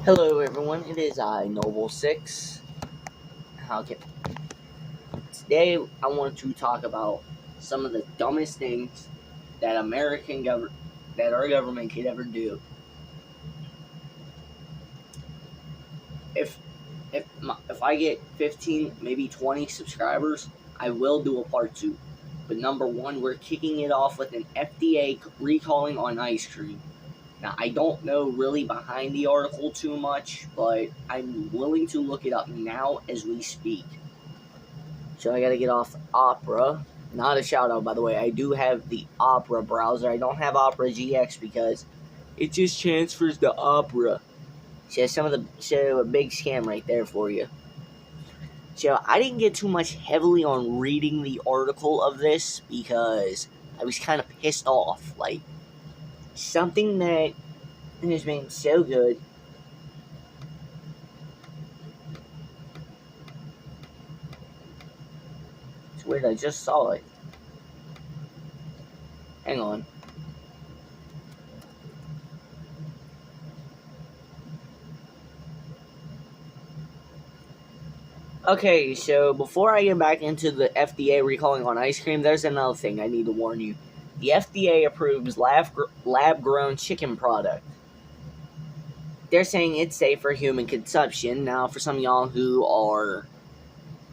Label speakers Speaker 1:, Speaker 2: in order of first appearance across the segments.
Speaker 1: Hello everyone, it is I, Noble6. Okay. Today I want to talk about some of the dumbest things that that our government could ever do. If if I get 15, maybe 20 subscribers, I will do a part 2. But number 1, we're kicking it off with an FDA recalling on ice cream. Now, I don't know really behind the article too much, but I'm willing to look it up now as we speak. So I gotta get off Opera. Not a shout out, by the way. I do have the Opera browser. I don't have Opera GX because it just transfers to Opera. So a big scam right there for you. So I didn't get too much heavily on reading the article of this because I was kind of pissed off. Like, something that has been so good. It's weird, I just saw it. Hang on. Okay, so before I get back into the FDA recalling on ice cream, there's another thing I need to warn you. The FDA approves lab-grown chicken product. They're saying it's safe for human consumption. Now, for some of y'all who are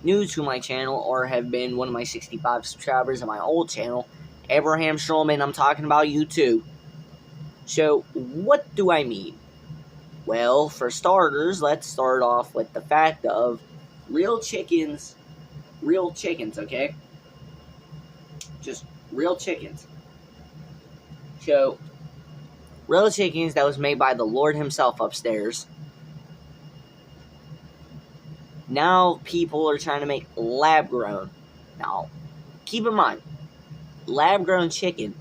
Speaker 1: new to my channel or have been one of my 65 subscribers on my old channel, Abraham Schulman, I'm talking about you too. So, what do I mean? Well, for starters, let's start off with the fact of real chickens, okay? Just real chickens. So, real chickens that was made by the Lord himself upstairs. Now people are trying to make lab-grown. Now, keep in mind, lab-grown chicken.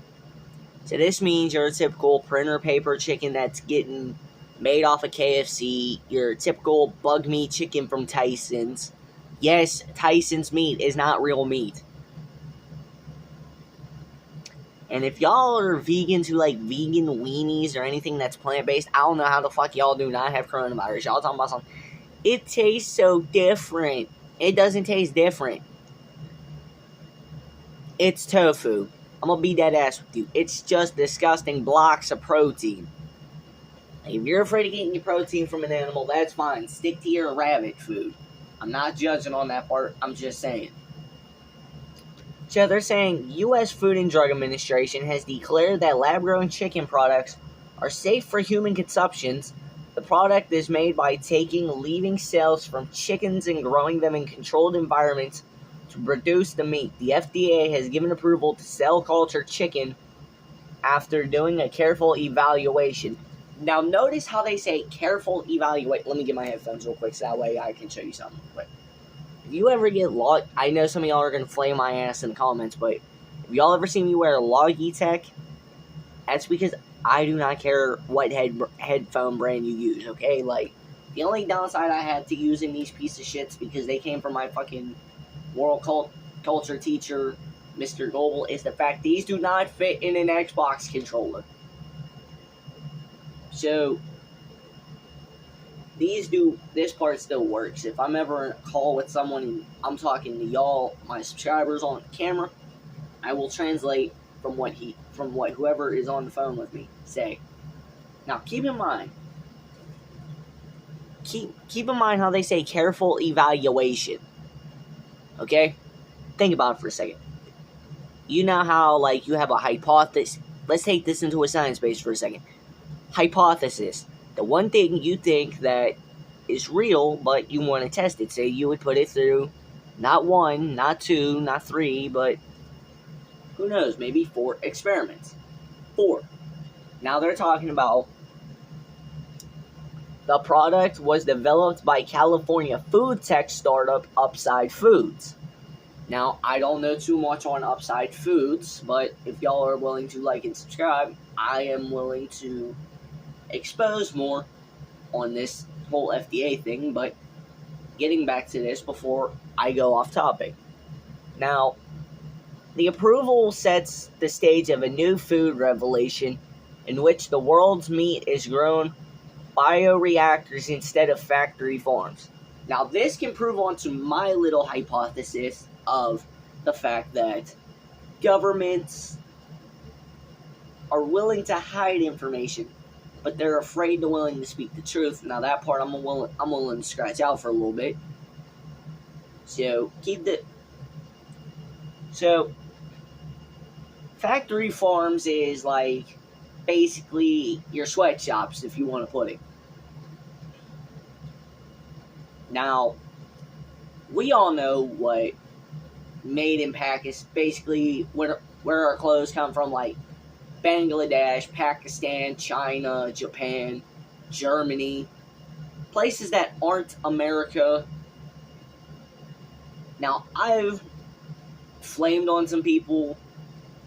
Speaker 1: So this means your typical printer paper chicken that's getting made off of KFC, your typical bug meat chicken from Tyson's. Yes, Tyson's meat is not real meat. And if y'all are vegan to like vegan weenies or anything that's plant-based, I don't know how the fuck y'all do not have coronavirus. Y'all talking about something. It tastes so different. It doesn't taste different. It's tofu. I'm gonna be dead ass with you. It's just disgusting blocks of protein. If you're afraid of getting your protein from an animal, that's fine. Stick to your rabbit food. I'm not judging on that part. I'm just saying. So they're saying U.S. Food and Drug Administration has declared that lab-grown chicken products are safe for human consumptions. The product is made by taking leaving cells from chickens and growing them in controlled environments to produce the meat. The FDA has given approval to cell culture chicken after doing a careful evaluation. Now, notice how they say careful evaluate. Let me get my headphones real quick so that way I can show you something real quick. If you ever get logged, I know some of y'all are going to flame my ass in the comments, but if y'all ever see me wear Logitech, that's because I do not care what headphone brand you use, okay? Like, the only downside I had to using these pieces of shits because they came from my fucking world culture teacher, Mr. Global, is the fact these do not fit in an Xbox controller. So, this part still works. If I'm ever in a call with someone and I'm talking to y'all, my subscribers on camera, I will translate from what whoever is on the phone with me say. Now, keep in mind how they say careful evaluation. Okay? Think about it for a second. You know how, like, you have a hypothesis. Let's take this into a science base for a second. Hypothesis. The one thing you think that is real, but you want to test it. Say you would put it through not 1, not 2, not 3, but who knows, maybe 4 experiments. 4. Now they're talking about the product was developed by California food tech startup Upside Foods. Now, I don't know too much on Upside Foods, but if y'all are willing to like and subscribe, I am willing to expose more on this whole FDA thing, but getting back to this before I go off topic. Now, the approval sets the stage of a new food revolution in which the world's meat is grown bioreactors instead of factory farms. Now, this can prove onto my little hypothesis of the fact that governments are willing to hide information, but they're afraid to willing to speak the truth. Now, that part I'm willing to scratch out for a little bit. So factory farms is like basically your sweatshops, if you want to put it. Now, we all know what made in Pakistan, basically where our clothes come from, like Bangladesh, Pakistan, China, Japan, Germany, places that aren't America. Now, I've flamed on some people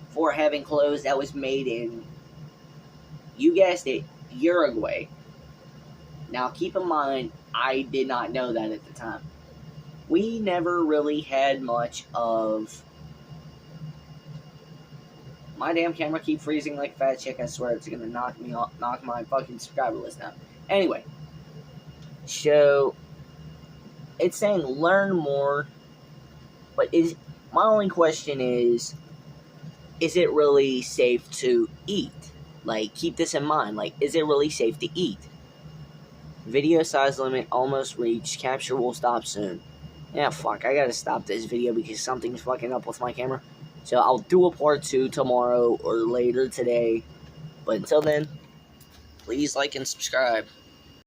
Speaker 1: for having clothes that was made in, you guessed it, Uruguay. Now, keep in mind, I did not know that at the time. We never really had much of... My damn camera keep freezing like a fat chick. I swear it's gonna knock my fucking subscriber list down. Anyway, so it's saying learn more, but my only question is it really safe to eat? Like, keep this in mind. Like, is it really safe to eat? Video size limit almost reached. Capture will stop soon. Yeah, fuck. I gotta stop this video because something's fucking up with my camera. So I'll do a part 2 tomorrow or later today. But until then, please like and subscribe.